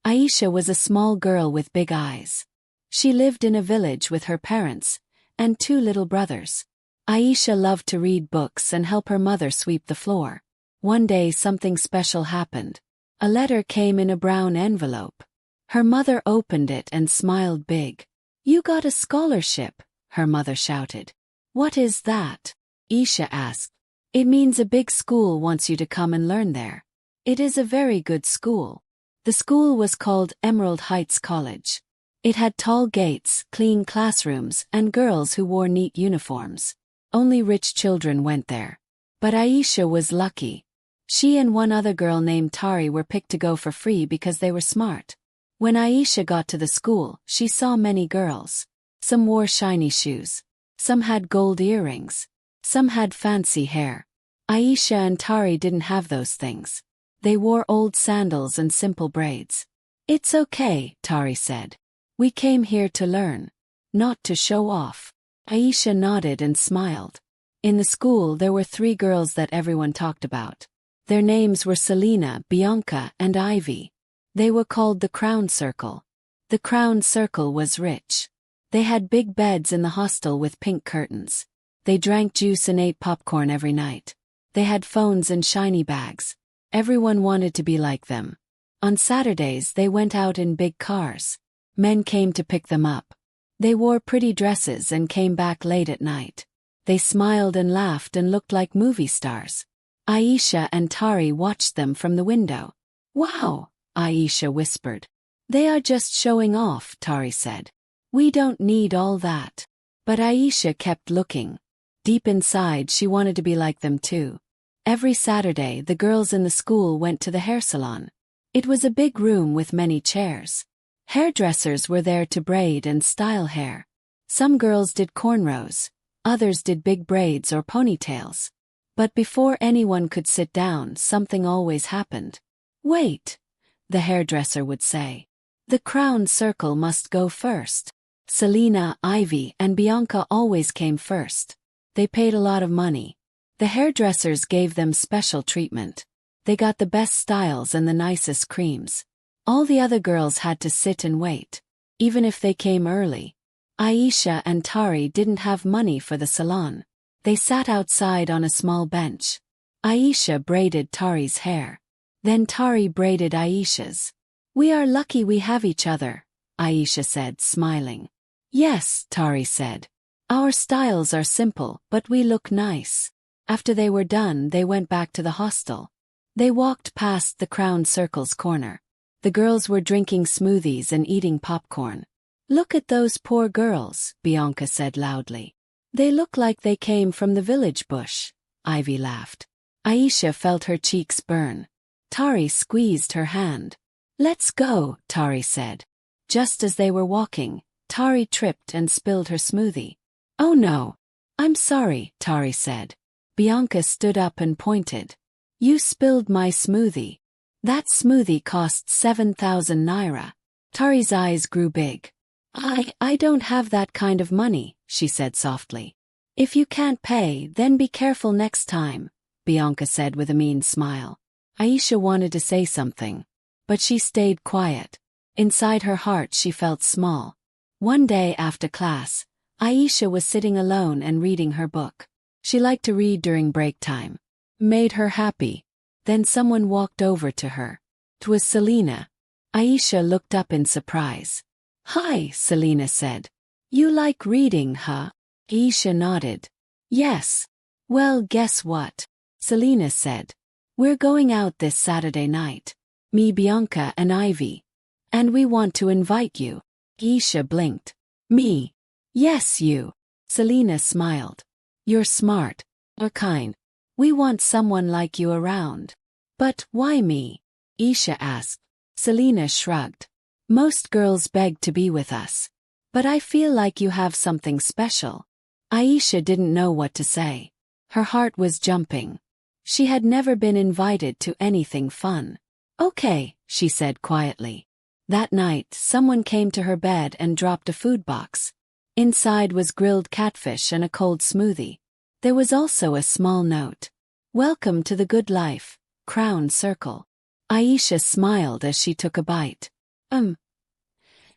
Aisha was a small girl with big eyes. She lived in a village with her parents and two little brothers. Aisha loved to read books and help her mother sweep the floor. One day something special happened. A letter came in a brown envelope. Her mother opened it and smiled big. "You got a scholarship," her mother shouted. "What is that?" Aisha asked. "It means a big school wants you to come and learn there. It is a very good school." The school was called Emerald Heights College. It had tall gates, clean classrooms, and girls who wore neat uniforms. Only rich children went there. But Aisha was lucky. She and one other girl named Tari were picked to go for free because they were smart. When Aisha got to the school, she saw many girls. Some wore shiny shoes. Some had gold earrings. Some had fancy hair. Aisha and Tari didn't have those things. They wore old sandals and simple braids. "It's okay," Tari said. "We came here to learn, not to show off." Aisha nodded and smiled. In the school there were three girls that everyone talked about. Their names were Selena, Bianca, and Ivy. They were called the Crown Circle. The Crown Circle was rich. They had big beds in the hostel with pink curtains. They drank juice and ate popcorn every night. They had phones and shiny bags. Everyone wanted to be like them. On Saturdays they went out in big cars. Men came to pick them up. They wore pretty dresses and came back late at night. They smiled and laughed and looked like movie stars. Aisha and Tari watched them from the window. "Wow," Aisha whispered. "They are just showing off," Tari said. "We don't need all that." But Aisha kept looking. Deep inside she wanted to be like them too. Every Saturday the girls in the school went to the hair salon. It was a big room with many chairs. Hairdressers were there to braid and style hair. Some girls did cornrows, others did big braids or ponytails. But before anyone could sit down, something always happened. "Wait," the hairdresser would say. "The Crown Circle must go first." Selena, Ivy, and Bianca always came first. They paid a lot of money. The hairdressers gave them special treatment. They got the best styles and the nicest creams. All the other girls had to sit and wait, even if they came early. Aisha and Tari didn't have money for the salon. They sat outside on a small bench. Aisha braided Tari's hair. Then Tari braided Aisha's. "We are lucky we have each other," Aisha said, smiling. "Yes," Tari said. "Our styles are simple, but we look nice." After they were done, they went back to the hostel. They walked past the Crown Circle's corner. The girls were drinking smoothies and eating popcorn. "Look at those poor girls," Bianca said loudly. "They look like they came from the village bush." Ivy laughed. Aisha felt her cheeks burn. Tari squeezed her hand. "Let's go," Tari said. Just as they were walking, Tari tripped and spilled her smoothie. "Oh no. I'm sorry," Tari said. Bianca stood up and pointed. "You spilled my smoothie. That smoothie cost 7,000 naira. Tari's eyes grew big. I don't have that kind of money," she said softly. "If you can't pay, then be careful next time," Bianca said with a mean smile. Aisha wanted to say something, but she stayed quiet. Inside her heart she felt small. One day after class, Aisha was sitting alone and reading her book. She liked to read during break time. Made her happy. Then someone walked over to her. It was Selena. Aisha looked up in surprise. "Hi," Selena said. "You like reading, huh?" Aisha nodded. "Yes." "Well, guess what?" Selena said. "We're going out this Saturday night. Me, Bianca, and Ivy. And we want to invite you." Aisha blinked. "Me?" "Yes, you." Selena smiled. "You're smart. Or kind. We want someone like you around." "But why me?" Aisha asked. Selena shrugged. "Most girls beg to be with us. But I feel like you have something special." Aisha didn't know what to say. Her heart was jumping. She had never been invited to anything fun. "Okay," she said quietly. That night, someone came to her bed and dropped a food box. Inside was grilled catfish and a cold smoothie. There was also a small note. "Welcome to the good life, Crown Circle." Aisha smiled as she took a bite.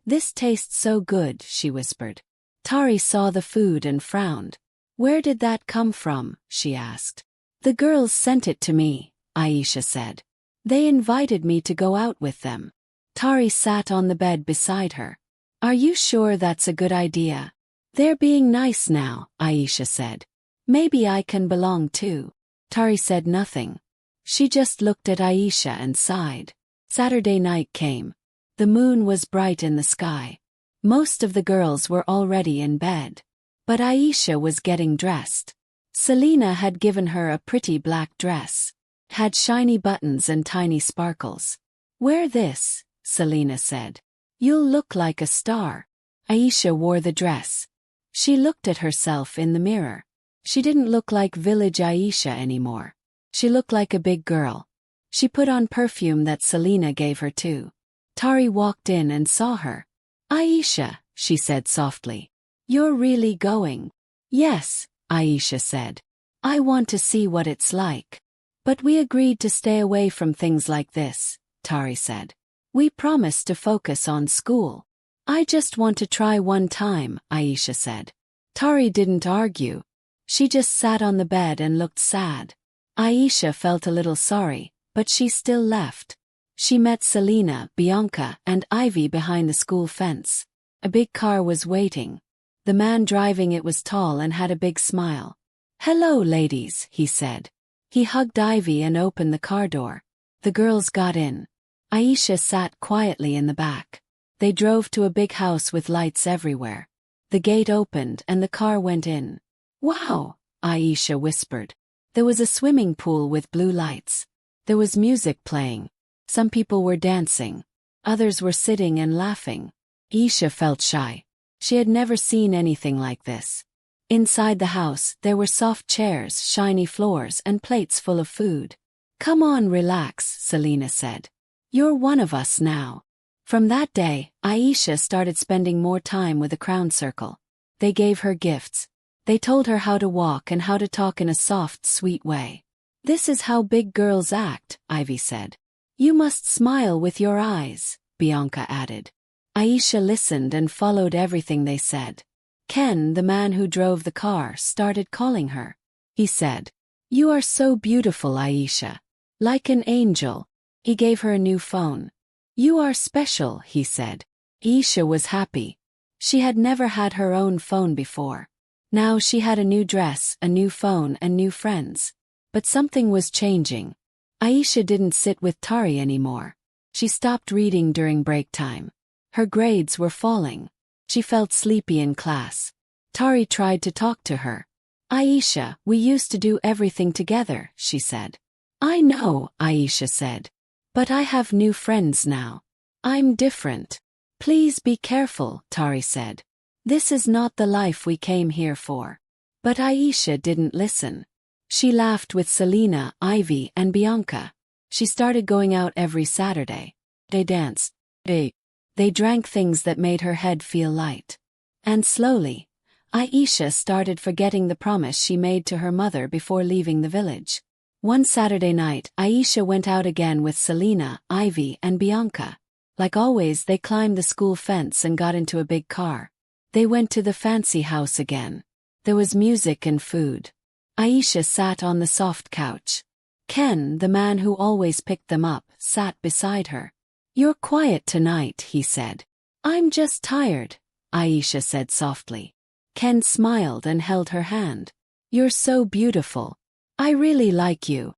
This tastes so good, she whispered. Tari saw the food and frowned. Where did that come from? She asked. The girls sent it to me, Aisha said. They invited me to go out with them. Tari sat on the bed beside her. Are you sure that's a good idea? They're being nice now, Aisha said. Maybe I can belong too. Tari said nothing. She just looked at Aisha and sighed. Saturday night came. The moon was bright in the sky. Most of the girls were already in bed. But Aisha was getting dressed. Selena had given her a pretty black dress. It had shiny buttons and tiny sparkles. Wear this, Selena said. You'll look like a star. Aisha wore the dress. She looked at herself in the mirror. She didn't look like village Aisha anymore. She looked like a big girl. She put on perfume that Selena gave her too. Tari walked in and saw her. Aisha, she said softly. You're really going? Yes, Aisha said. I want to see what it's like. But we agreed to stay away from things like this, Tari said. We promised to focus on school. I just want to try one time, Aisha said. Tari didn't argue. She just sat on the bed and looked sad. Aisha felt a little sorry, but she still left. She met Selena, Bianca, and Ivy behind the school fence. A big car was waiting. The man driving it was tall and had a big smile. Hello, ladies, he said. He hugged Ivy and opened the car door. The girls got in. Aisha sat quietly in the back. They drove to a big house with lights everywhere. The gate opened and the car went in. Wow, Aisha whispered. There was a swimming pool with blue lights. There was music playing. Some people were dancing. Others were sitting and laughing. Aisha felt shy. She had never seen anything like this. Inside the house, there were soft chairs, shiny floors, and plates full of food. Come on, relax, Selena said. You're one of us now. From that day, Aisha started spending more time with the crown circle. They gave her gifts. They told her how to walk and how to talk in a soft, sweet way. This is how big girls act, Ivy said. You must smile with your eyes, Bianca added. Aisha listened and followed everything they said. Ken, the man who drove the car, started calling her. He said, You are so beautiful, Aisha. Like an angel. He gave her a new phone. You are special, he said. Aisha was happy. She had never had her own phone before. Now she had a new dress, a new phone, and new friends. But something was changing. Aisha didn't sit with Tari anymore. She stopped reading during break time. Her grades were falling. She felt sleepy in class. Tari tried to talk to her. Aisha, we used to do everything together, she said. I know, Aisha said. But I have new friends now. I'm different. Please be careful, Tari said. This is not the life we came here for. But Aisha didn't listen. She laughed with Selena, Ivy, and Bianca. She started going out every Saturday. They danced. They drank things that made her head feel light. And slowly, Aisha started forgetting the promise she made to her mother before leaving the village. One Saturday night, Aisha went out again with Selena, Ivy, and Bianca. Like always, they climbed the school fence and got into a big car. They went to the fancy house again. There was music and food. Aisha sat on the soft couch. Ken, the man who always picked them up, sat beside her. You're quiet tonight, he said. I'm just tired, Aisha said softly. Ken smiled and held her hand. You're so beautiful. I really like you.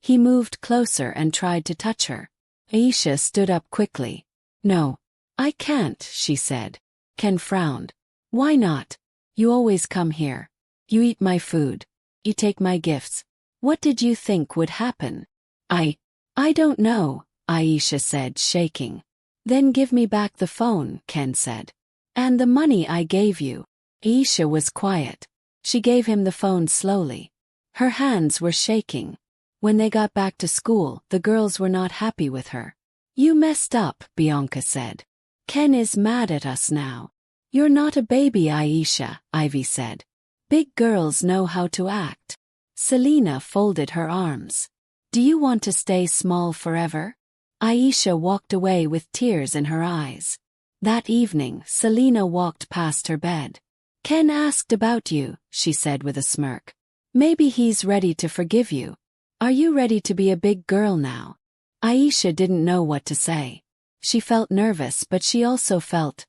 He moved closer and tried to touch her. Aisha stood up quickly. No, I can't, she said. Ken frowned. Why not? You always come here. You eat my food. You take my gifts. What did you think would happen? I don't know, Aisha said, shaking. Then give me back the phone, Ken said. And the money I gave you. Aisha was quiet. She gave him the phone slowly. Her hands were shaking. When they got back to school, the girls were not happy with her. You messed up, Bianca said. Ken is mad at us now. You're not a baby, Aisha, Ivy said. Big girls know how to act. Selena folded her arms. Do you want to stay small forever? Aisha walked away with tears in her eyes. That evening, Selena walked past her bed. Ken asked about you, she said with a smirk. Maybe he's ready to forgive you. Are you ready to be a big girl now? Aisha didn't know what to say. She felt nervous, but she also felt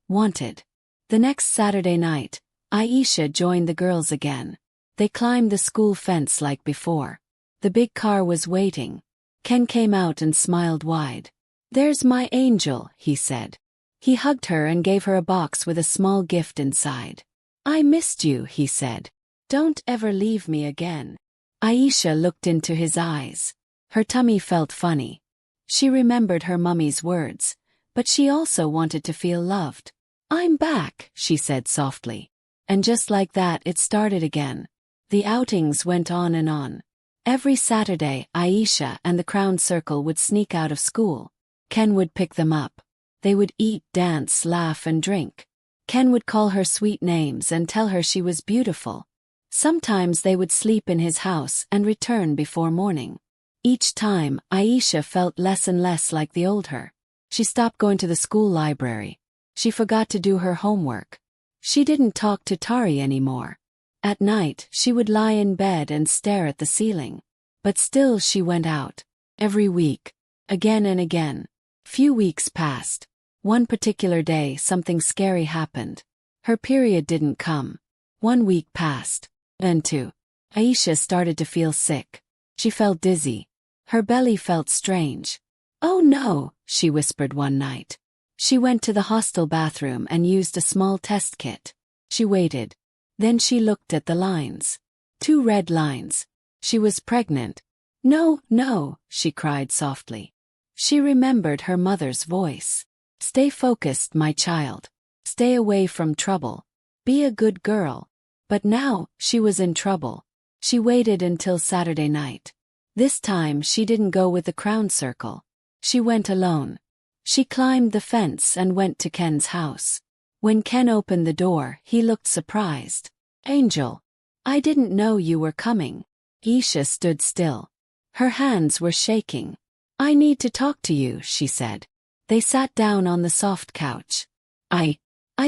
wanted. The next Saturday night, Aisha joined the girls again. They climbed the school fence like before. The big car was waiting. Ken came out and smiled wide. There's my angel, he said. He hugged her and gave her a box with a small gift inside. I missed you, he said. Don't ever leave me again. Aisha looked into his eyes. Her tummy felt funny. She remembered her mummy's words, but she also wanted to feel loved. I'm back, she said softly. And just like that, it started again. The outings went on and on. Every Saturday, Aisha and the Crown Circle would sneak out of school. Ken would pick them up. They would eat, dance, laugh, and drink. Ken would call her sweet names and tell her she was beautiful. Sometimes they would sleep in his house and return before morning. Each time, Aisha felt less and less like the old her. She stopped going to the school library. She forgot to do her homework. She didn't talk to Tari anymore. At night, she would lie in bed and stare at the ceiling. But still she went out. Every week. Again and again. Few weeks passed. One particular day, something scary happened. Her period didn't come. 1 week passed. Then 2. Aisha started to feel sick. She felt dizzy. Her belly felt strange. Oh no, she whispered one night. She went to the hostel bathroom and used a small test kit. She waited. Then she looked at the lines. 2 red lines. She was pregnant. No, no, she cried softly. She remembered her mother's voice. Stay focused, my child. Stay away from trouble. Be a good girl. But now, she was in trouble. She waited until Saturday night. This time she didn't go with the Crown Circle. She went alone. She climbed the fence and went to Ken's house. When Ken opened the door, he looked surprised. Angel. I didn't know you were coming. Aisha stood still. Her hands were shaking. I need to talk to you, she said. They sat down on the soft couch. I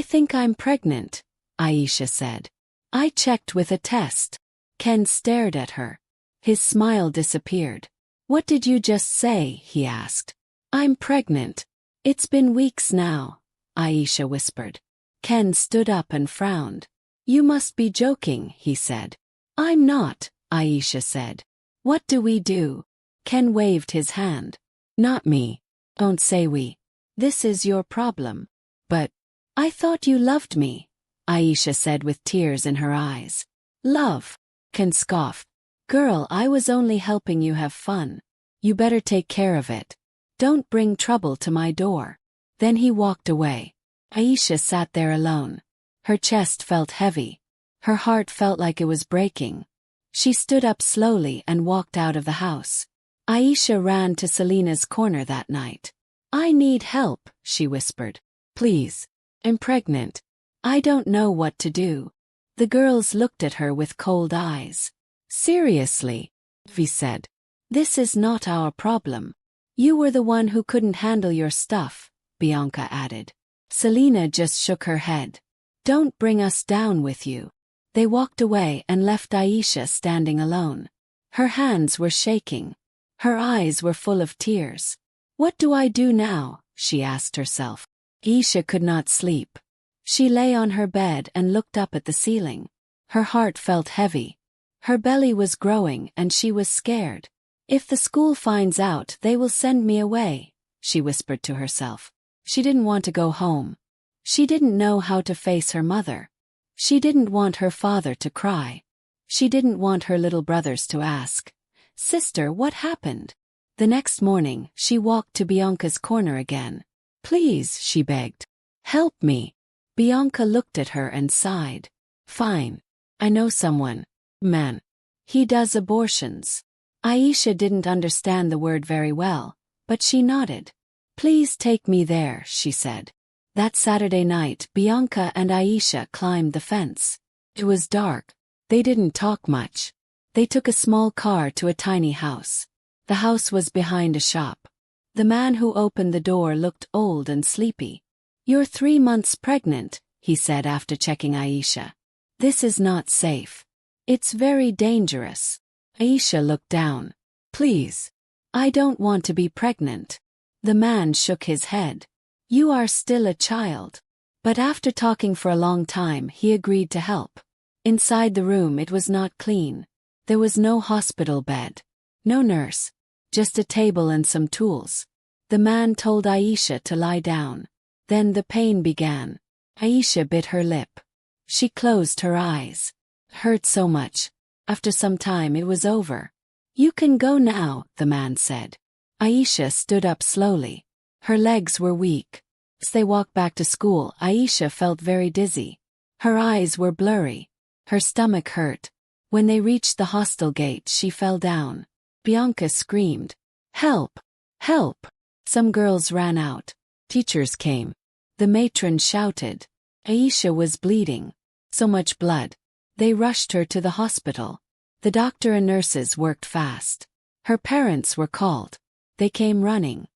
think I'm pregnant, Aisha said. I checked with a test. Ken stared at her. His smile disappeared. What did you just say? He asked. I'm pregnant. It's been weeks now, Aisha whispered. Ken stood up and frowned. You must be joking, he said. I'm not, Aisha said. What do we do? Ken waved his hand. Not me. Don't say we. This is your problem. But I thought you loved me, Aisha said with tears in her eyes. Love? Ken scoffed. Girl, I was only helping you have fun. You better take care of it. Don't bring trouble to my door. Then he walked away. Aisha sat there alone. Her chest felt heavy. Her heart felt like it was breaking. She stood up slowly and walked out of the house. Aisha ran to Selena's corner that night. I need help, she whispered. Please. I'm pregnant. I don't know what to do. The girls looked at her with cold eyes. Seriously, Vi said. This is not our problem. You were the one who couldn't handle your stuff, Bianca added. Selena just shook her head. Don't bring us down with you. They walked away and left Aisha standing alone. Her hands were shaking. Her eyes were full of tears. What do I do now? She asked herself. Aisha could not sleep. She lay on her bed and looked up at the ceiling. Her heart felt heavy. Her belly was growing and she was scared. If the school finds out, they will send me away, she whispered to herself. She didn't want to go home. She didn't know how to face her mother. She didn't want her father to cry. She didn't want her little brothers to ask, Sister, what happened? The next morning, she walked to Bianca's corner again. Please, she begged. Help me. Bianca looked at her and sighed. Fine. I know someone. Man. He does abortions. Aisha didn't understand the word very well, but she nodded. Please take me there, she said. That Saturday night, Bianca and Aisha climbed the fence. It was dark. They didn't talk much. They took a small car to a tiny house. The house was behind a shop. The man who opened the door looked old and sleepy. "You're 3 months pregnant," he said after checking Aisha. "This is not safe. It's very dangerous." Aisha looked down. "Please. I don't want to be pregnant." The man shook his head. "You are still a child." But after talking for a long time, he agreed to help. Inside the room it was not clean. There was no hospital bed. No nurse. Just a table and some tools. The man told Aisha to lie down. Then the pain began. Aisha bit her lip. She closed her eyes. It hurt so much. After some time it was over. "You can go now," the man said. Aisha stood up slowly. Her legs were weak. As they walked back to school, Aisha felt very dizzy. Her eyes were blurry. Her stomach hurt. When they reached the hostel gate, she fell down. Bianca screamed, "Help! Help!" Some girls ran out. Teachers came. The matron shouted. Aisha was bleeding. So much blood. They rushed her to the hospital. The doctor and nurses worked fast. Her parents were called. They came running.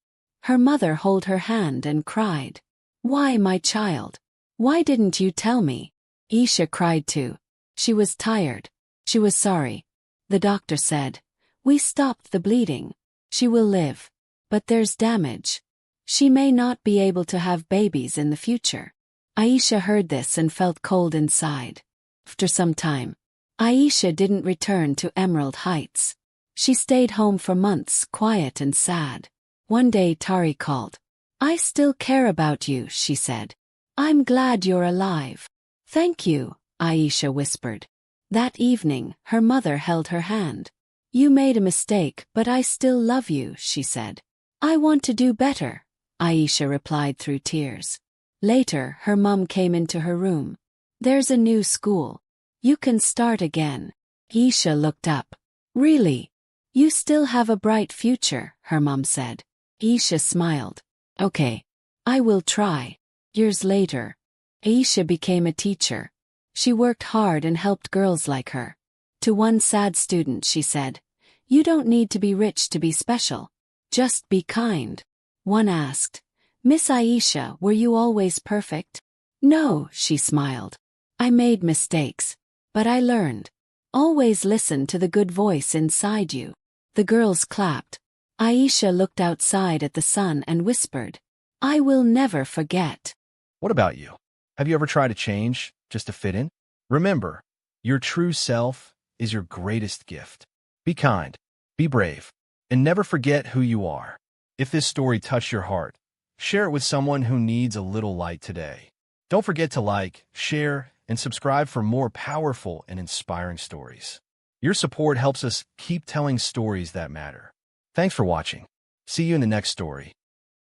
Her mother held her hand and cried, "Why, my child? Why didn't you tell me?" Aisha cried too. She was tired. She was sorry. The doctor said, "We stopped the bleeding. She will live. But there's damage. She may not be able to have babies in the future." Aisha heard this and felt cold inside. After some time, Aisha didn't return to Emerald Heights. She stayed home for months, quiet and sad. One day Tari called. "I still care about you," she said. "I'm glad you're alive." "Thank you," Aisha whispered. That evening, her mother held her hand. "You made a mistake, but I still love you," she said. "I want to do better," Aisha replied through tears. Later, her mum came into her room. "There's a new school. You can start again." Aisha looked up. "Really? You still have a bright future," her mum said. Aisha smiled. "Okay. I will try." Years later, Aisha became a teacher. She worked hard and helped girls like her. To one sad student she said, "You don't need to be rich to be special. Just be kind." One asked, "Miss Aisha, were you always perfect?" "No," she smiled. "I made mistakes. But I learned. Always listen to the good voice inside you." The girls clapped. Aisha looked outside at the sun and whispered, "I will never forget." What about you? Have you ever tried to change just to fit in? Remember, your true self is your greatest gift. Be kind, be brave, and never forget who you are. If this story touched your heart, share it with someone who needs a little light today. Don't forget to like, share, and subscribe for more powerful and inspiring stories. Your support helps us keep telling stories that matter. Thanks for watching. See you in the next story.